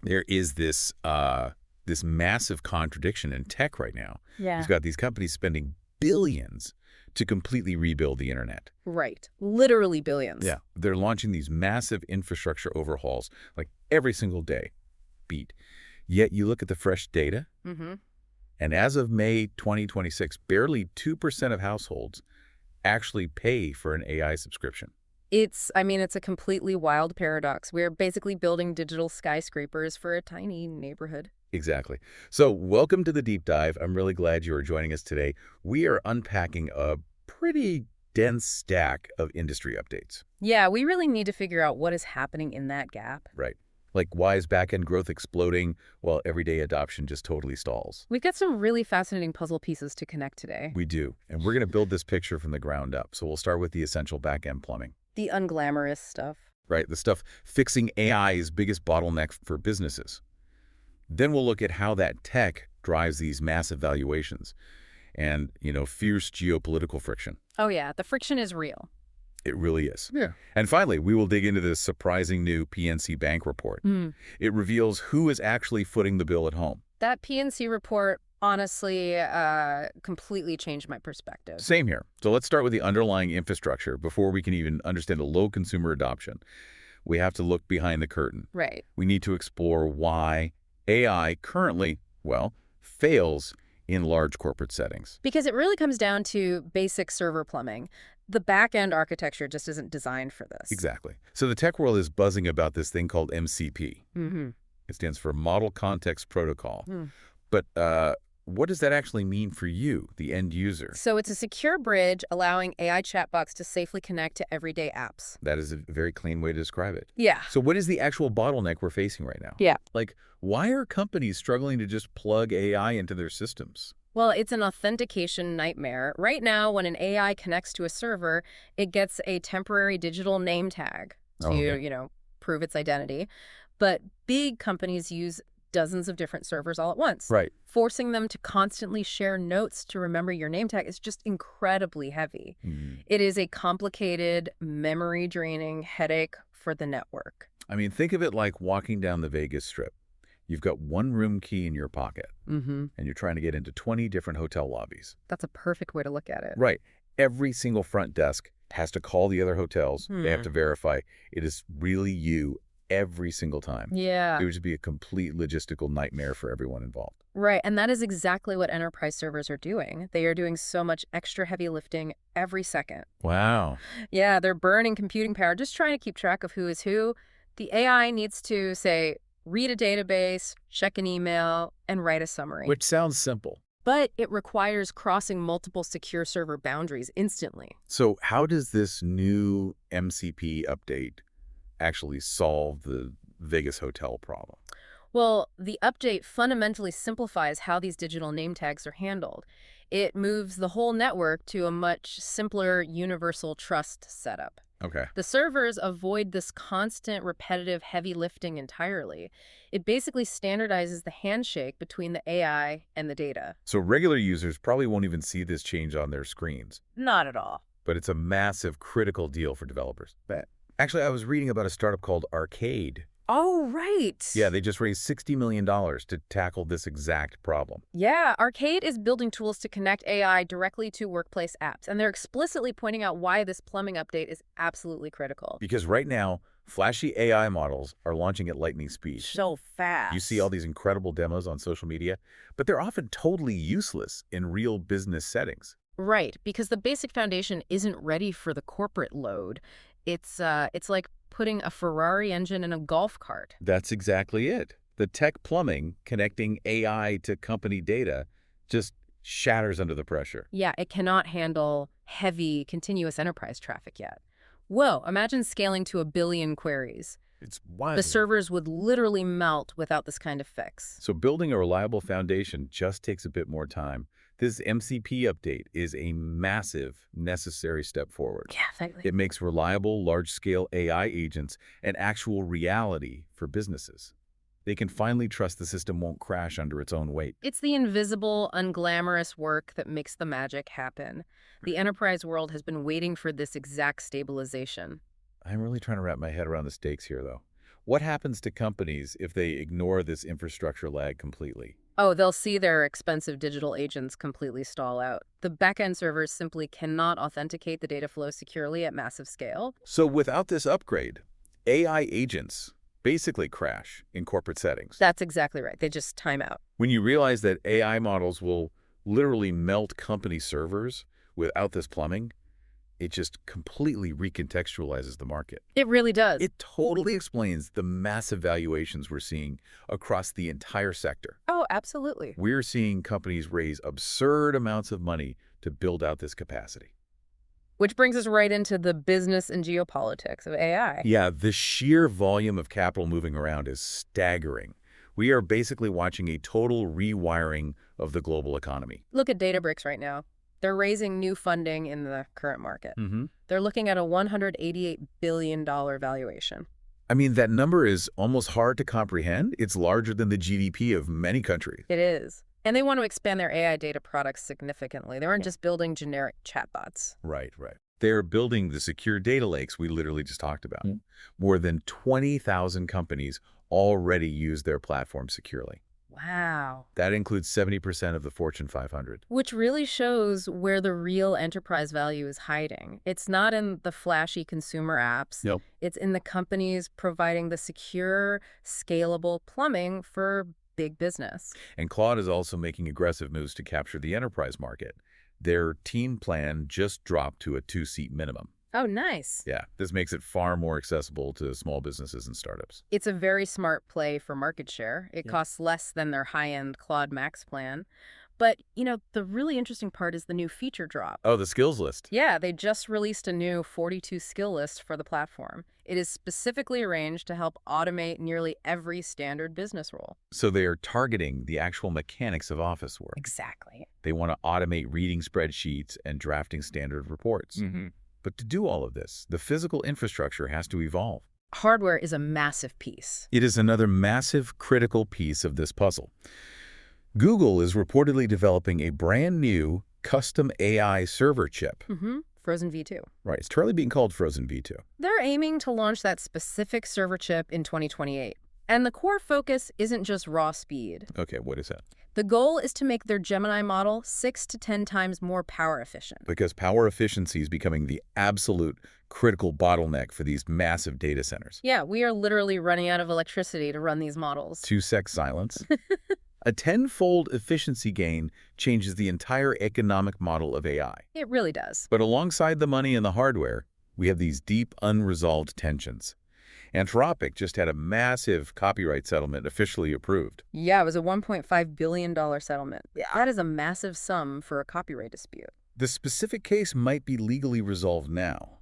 There is this massive contradiction in tech right now. Yeah. You've got these companies spending billions to completely rebuild the internet. Right. Literally billions. Yeah. They're launching these massive infrastructure overhauls like every single day. Beat. Yet you look at the fresh data, and as of May 2026, barely 2% of households actually pay for an AI subscription. It's a completely wild paradox. We're basically building digital skyscrapers for a tiny neighborhood. Exactly. So welcome to the deep dive. I'm really glad you are joining us today. We are unpacking a pretty dense stack of industry updates. Yeah, we really need to figure out what is happening in that gap. Right. Like, why is back-end growth exploding while everyday adoption just totally stalls? We've got some really fascinating puzzle pieces to connect today. We do. And we're going to build this picture from the ground up. So we'll start with the essential back-end plumbing. The unglamorous stuff. Right. The stuff fixing AI's biggest bottleneck for businesses. Then we'll look at how that tech drives these massive valuations and, fierce geopolitical friction. Oh yeah, the friction is real. It really is. Yeah. And finally, we will dig into this surprising new PNC Bank report. It reveals who is actually footing the bill at home. That PNC report honestly completely changed my perspective. Same here. So let's start with the underlying infrastructure before we can even understand the low consumer adoption. We have to look behind the curtain. Right. We need to explore why AI currently, fails in large corporate settings. Because it really comes down to basic server plumbing. The back-end architecture just isn't designed for this. Exactly. So the tech world is buzzing about this thing called MCP. It stands for Model Context Protocol. But what does that actually mean for you, the end user? So it's a secure bridge allowing AI chatbots to safely connect to everyday apps. That is a very clean way to describe it. Yeah. So what is the actual bottleneck we're facing right now? Yeah. Like, why are companies struggling to just plug AI into their systems? Well, it's an authentication nightmare. Right now, when an AI connects to a server, it gets a temporary digital name tag to, prove its identity. But big companies use dozens of different servers all at once. Right. Forcing them to constantly share notes to remember your name tag is just incredibly heavy. It is a complicated, memory-draining headache for the network. I mean, think of it like walking down the Vegas Strip. You've got one room key in your pocket, and you're trying to get into 20 different hotel lobbies. That's a perfect way to look at it. Right. Every single front desk has to call the other hotels. They have to verify it is really you every single time. Yeah. It would just be a complete logistical nightmare for everyone involved. Right, and that is exactly what enterprise servers are doing. They are doing so much extra heavy lifting every second. Wow. Yeah, they're burning computing power just trying to keep track of who is who. The AI needs to, say, read a database, check an email, and write a summary. Which sounds simple. But it requires crossing multiple secure server boundaries instantly. So how does this new MCP update actually solve the Vegas hotel problem? Well, the update fundamentally simplifies how these digital name tags are handled. It moves the whole network to a much simpler universal trust setup. Okay. The servers avoid this constant, repetitive, heavy lifting entirely. It basically standardizes the handshake between the AI and the data. So regular users probably won't even see this change on their screens. Not at all. But it's a massive, critical deal for developers. Actually, I was reading about a startup called Arcade. Oh, right. Yeah, they just raised $60 million to tackle this exact problem. Yeah, Arcade is building tools to connect AI directly to workplace apps, and they're explicitly pointing out why this plumbing update is absolutely critical. Because right now, flashy AI models are launching at lightning speed. So fast. You see all these incredible demos on social media, but they're often totally useless in real business settings. Right, because the basic foundation isn't ready for the corporate load. It's like putting a Ferrari engine in a golf cart. That's exactly it. The tech plumbing connecting AI to company data just shatters under the pressure. Yeah, it cannot handle heavy, continuous enterprise traffic yet. Whoa, imagine scaling to 1 billion queries. It's wild. The servers would literally melt without this kind of fix. So building a reliable foundation just takes a bit more time. This MCP update is a massive, necessary step forward. Yeah, totally. It makes reliable, large-scale AI agents an actual reality for businesses. They can finally trust the system won't crash under its own weight. It's the invisible, unglamorous work that makes the magic happen. The enterprise world has been waiting for this exact stabilization. I'm really trying to wrap my head around the stakes here, though. What happens to companies if they ignore this infrastructure lag completely? Oh, they'll see their expensive digital agents completely stall out. The backend servers simply cannot authenticate the data flow securely at massive scale. So without this upgrade, AI agents basically crash in corporate settings. That's exactly right. They just time out. When you realize that AI models will literally melt company servers without this plumbing, it just completely recontextualizes the market. It really does. It totally explains the massive valuations we're seeing across the entire sector. Oh, absolutely. We're seeing companies raise absurd amounts of money to build out this capacity. Which brings us right into the business and geopolitics of AI. Yeah, the sheer volume of capital moving around is staggering. We are basically watching a total rewiring of the global economy. Look at Databricks right now. They're raising new funding in the current market. They're looking at a $188 billion valuation. I mean, that number is almost hard to comprehend. It's larger than the GDP of many countries. It is. And they want to expand their AI data products significantly. They aren't just building generic chatbots. Right. They're building the secure data lakes we literally just talked about. More than 20,000 companies already use their platform securely. Wow. That includes 70% of the Fortune 500. Which really shows where the real enterprise value is hiding. It's not in the flashy consumer apps. Nope. It's in the companies providing the secure, scalable plumbing for big business. And Claude is also making aggressive moves to capture the enterprise market. Their team plan just dropped to a 2-seat minimum. Oh, nice. Yeah, this makes it far more accessible to small businesses and startups. It's a very smart play for market share. It costs less than their high-end Claude Max plan. But, the really interesting part is the new feature drop. Oh, the skills list. Yeah, they just released a new 42 skill list for the platform. It is specifically arranged to help automate nearly every standard business role. So they are targeting the actual mechanics of office work. Exactly. They want to automate reading spreadsheets and drafting standard reports. But to do all of this, the physical infrastructure has to evolve. Hardware is a massive piece. It is another massive, critical piece of this puzzle. Google is reportedly developing a brand new custom AI server chip. Frozen V2. Right, it's currently being called Frozen V2. They're aiming to launch that specific server chip in 2028. And the core focus isn't just raw speed. Okay, what is that? The goal is to make their Gemini model 6 to 10 times more power efficient. Because power efficiency is becoming the absolute critical bottleneck for these massive data centers. Yeah, we are literally running out of electricity to run these models. 2-sec silence. A 10-fold efficiency gain changes the entire economic model of AI. It really does. But alongside the money and the hardware, we have these deep, unresolved tensions. Anthropic just had a massive copyright settlement officially approved. Yeah, it was a $1.5 billion settlement. That is a massive sum for a copyright dispute. The specific case might be legally resolved now,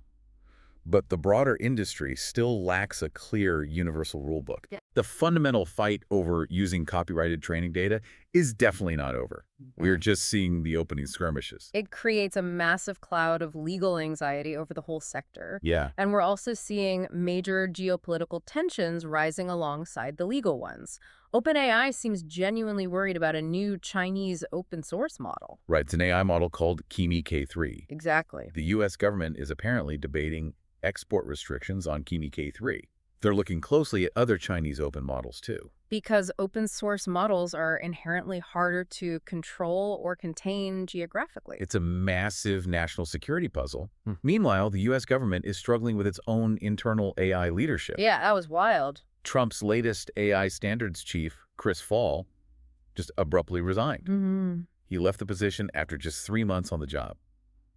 but the broader industry still lacks a clear universal rulebook. The fundamental fight over using copyrighted training data is definitely not over. We're just seeing the opening skirmishes. It creates a massive cloud of legal anxiety over the whole sector. Yeah. And we're also seeing major geopolitical tensions rising alongside the legal ones. OpenAI seems genuinely worried about a new Chinese open source model. Right, it's an AI model called Kimi K3. Exactly. The U.S. government is apparently debating export restrictions on Kimi K3. They're looking closely at other Chinese open models, too. Because open source models are inherently harder to control or contain geographically. It's a massive national security puzzle. Meanwhile, the U.S. government is struggling with its own internal AI leadership. Yeah, that was wild. Trump's latest AI standards chief, Chris Fall, just abruptly resigned. He left the position after just 3 months on the job.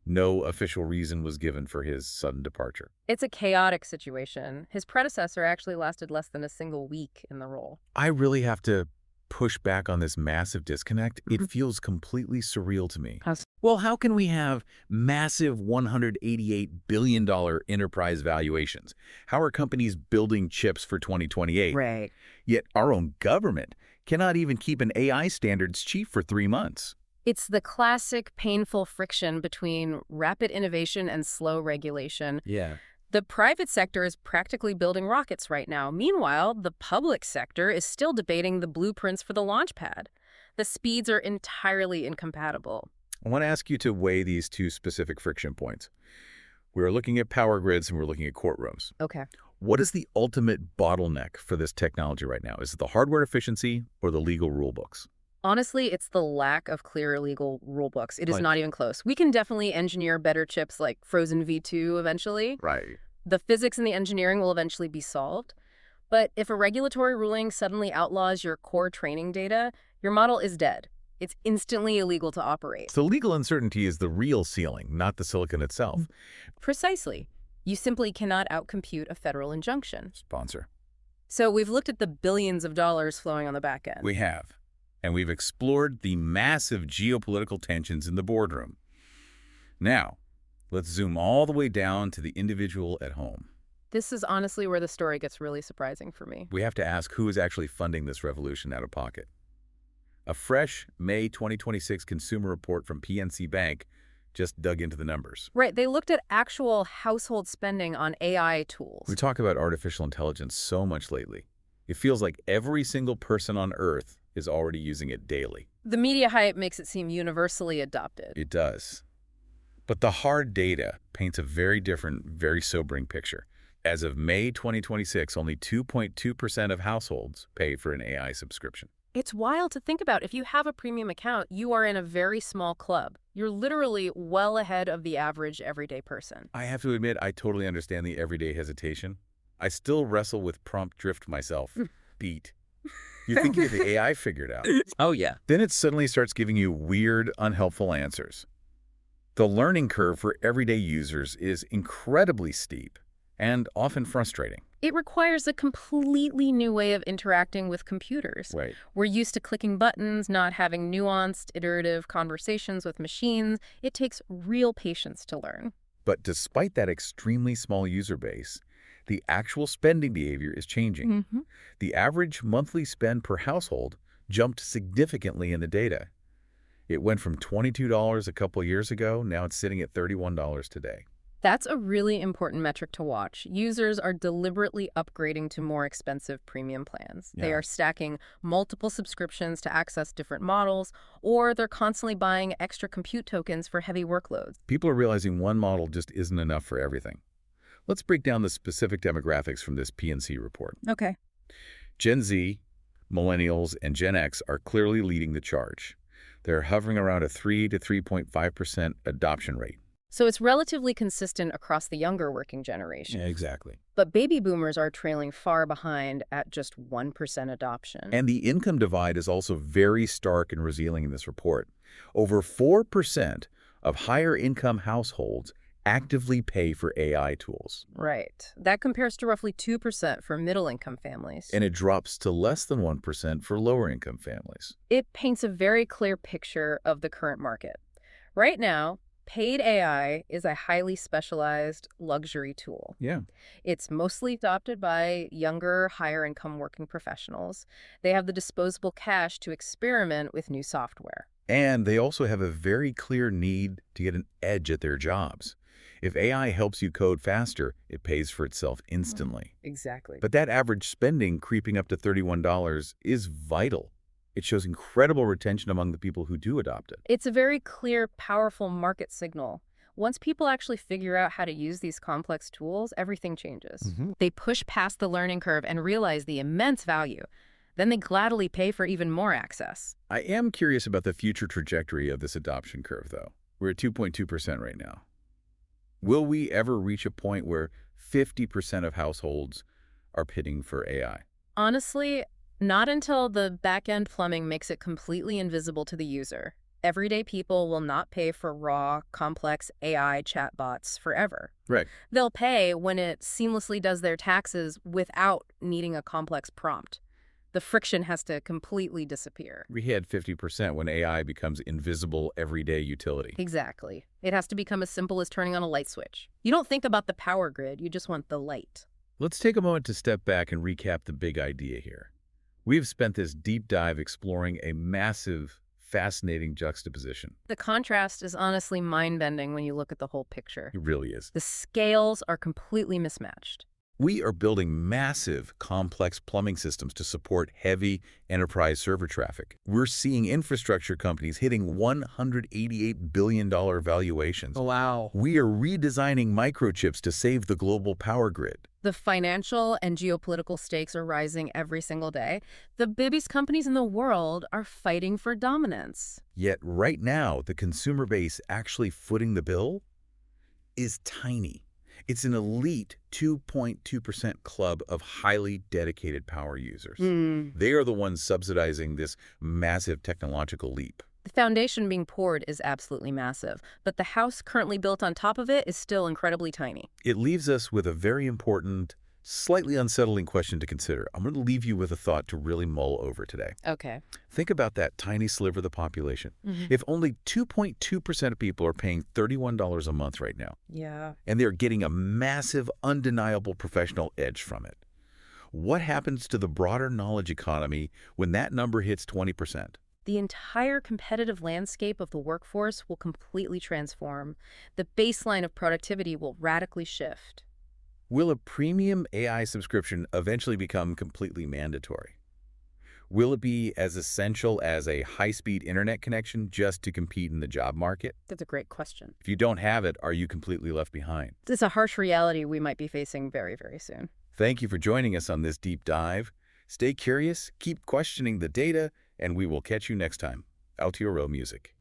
No official reason was given for his sudden departure. It's a chaotic situation. His predecessor actually lasted less than a single week in the role. I really have to push back on this massive disconnect. It feels completely surreal to me. Well, how can we have massive $188 billion enterprise valuations? How are companies building chips for 2028? Right. Yet our own government cannot even keep an AI standards chief for 3 months. It's the classic painful friction between rapid innovation and slow regulation. Yeah. The private sector is practically building rockets right now. Meanwhile, the public sector is still debating the blueprints for the launch pad. The speeds are entirely incompatible. I want to ask you to weigh these two specific friction points. We're looking at power grids and we're looking at courtrooms. Okay. What is the ultimate bottleneck for this technology right now? Is it the hardware efficiency or the legal rule books? Honestly, it's the lack of clear legal rule books. It is Like, not even close. We can definitely engineer better chips like Frozen V2 eventually. right. The physics and the engineering will eventually be solved. But if a regulatory ruling suddenly outlaws your core training data, your model is dead. It's instantly illegal to operate. So legal uncertainty is the real ceiling, not the silicon itself. Precisely. You simply cannot outcompute a federal injunction. Sponsor. So we've looked at the billions of dollars flowing on the back end. We have. And we've explored the massive geopolitical tensions in the boardroom. Now, let's zoom all the way down to the individual at home. This is honestly where the story gets really surprising for me. We have to ask who is actually funding this revolution out of pocket. A fresh May 2026 consumer report from PNC Bank just dug into the numbers. Right, they looked at actual household spending on AI tools. We talk about artificial intelligence so much lately. It feels like every single person on Earth is already using it daily. The media hype makes it seem universally adopted. It does. But the hard data paints a very different, very sobering picture. As of May 2026, only 2.2% of households pay for an AI subscription. It's wild to think about. If you have a premium account, you are in a very small club. You're literally well ahead of the average everyday person. I have to admit, I totally understand the everyday hesitation. I still wrestle with prompt drift myself. Beat. You think you get the AI figured out. Oh, yeah. Then it suddenly starts giving you weird, unhelpful answers. The learning curve for everyday users is incredibly steep and often frustrating. It requires a completely new way of interacting with computers. Right. We're used to clicking buttons, not having nuanced, iterative conversations with machines. It takes real patience to learn. But despite that extremely small user base, the actual spending behavior is changing. The average monthly spend per household jumped significantly in the data. It went from $22 a couple years ago, now it's sitting at $31 today. That's a really important metric to watch. Users are deliberately upgrading to more expensive premium plans. They Yeah. are stacking multiple subscriptions to access different models, or they're constantly buying extra compute tokens for heavy workloads. People are realizing one model just isn't enough for everything. Let's break down the specific demographics from this PNC report. Okay. Gen Z, Millennials, and Gen X are clearly leading the charge. They're hovering around a 3 to 3.5% adoption rate. So it's relatively consistent across the younger working generation. Yeah, exactly. But baby boomers are trailing far behind at just 1% adoption. And the income divide is also very stark and revealing in this report. Over 4% of higher income households actively pay for AI tools. Right. That compares to roughly 2% for middle-income families. And it drops to less than 1% for lower income families. It paints a very clear picture of the current market. Right now, paid AI is a highly specialized luxury tool. Yeah. It's mostly adopted by younger, higher-income working professionals. They have the disposable cash to experiment with new software. And they also have a very clear need to get an edge at their jobs. If AI helps you code faster, it pays for itself instantly. Exactly. But that average spending creeping up to $31 is vital. It shows incredible retention among the people who do adopt it. It's a very clear, powerful market signal. Once people actually figure out how to use these complex tools, everything changes. They push past the learning curve and realize the immense value. Then they gladly pay for even more access. I am curious about the future trajectory of this adoption curve, though. We're at 2.2% right now. Will we ever reach a point where 50% of households are bidding for AI? Honestly, not until the back-end plumbing makes it completely invisible to the user. Everyday people will not pay for raw, complex AI chatbots forever. Right. They'll pay when it seamlessly does their taxes without needing a complex prompt. The friction has to completely disappear. We hit 50% when AI becomes invisible everyday utility. Exactly. It has to become as simple as turning on a light switch. You don't think about the power grid, you just want the light. Let's take a moment to step back and recap the big idea here. We've spent this deep dive exploring a massive, fascinating juxtaposition. The contrast is honestly mind-bending when you look at the whole picture. It really is. The scales are completely mismatched. We are building massive, complex plumbing systems to support heavy enterprise server traffic. We're seeing infrastructure companies hitting $188 billion valuations. Wow. We are redesigning microchips to save the global power grid. The financial and geopolitical stakes are rising every single day. The biggest companies in the world are fighting for dominance. Yet right now, the consumer base actually footing the bill is tiny. It's an elite 2.2% club of highly dedicated power users. They are the ones subsidizing this massive technological leap. The foundation being poured is absolutely massive, but the house currently built on top of it is still incredibly tiny. It leaves us with a very important, slightly unsettling question to consider. I'm going to leave you with a thought to really mull over today. Okay. Think about that tiny sliver of the population. If only 2.2% of people are paying $31 a month right now, Yeah. and they're getting a massive, undeniable professional edge from it, what happens to the broader knowledge economy when that number hits 20%? The entire competitive landscape of the workforce will completely transform. The baseline of productivity will radically shift. Will a premium AI subscription eventually become completely mandatory? Will it be as essential as a high-speed internet connection just to compete in the job market? That's a great question. If you don't have it, are you completely left behind? It's a harsh reality we might be facing very, very soon. Thank you for joining us on this deep dive. Stay curious, keep questioning the data, and we will catch you next time. Out to your row music.